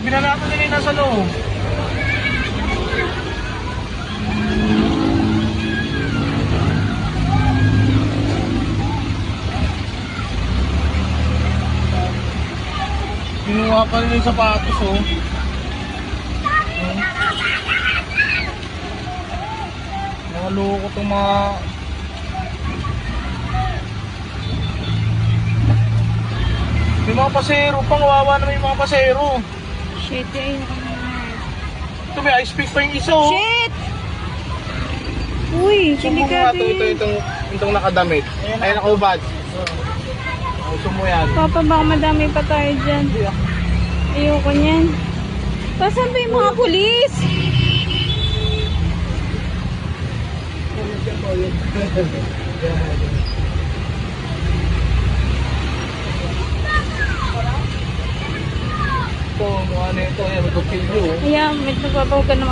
Binalatan nila yung nasa loob. Kinuha pa rin yung sapatos, oh. Nakaloko itong mga... May mga pasero pang, wawa naman yung mga pasero. Shit, yun. Ito may ice pick pa yung isa, oh. Shit! Uy, Sumo mo nga itong nakadamit. Ay, nakaubad. Sumo yan. Papa, baka madami pa tayo dyan. Ayoko niyan. Pasan ba yung mga pulis? Ito, mukha na ito. Ayan, magpapilyo. Ayan, may nagpapahugan naman.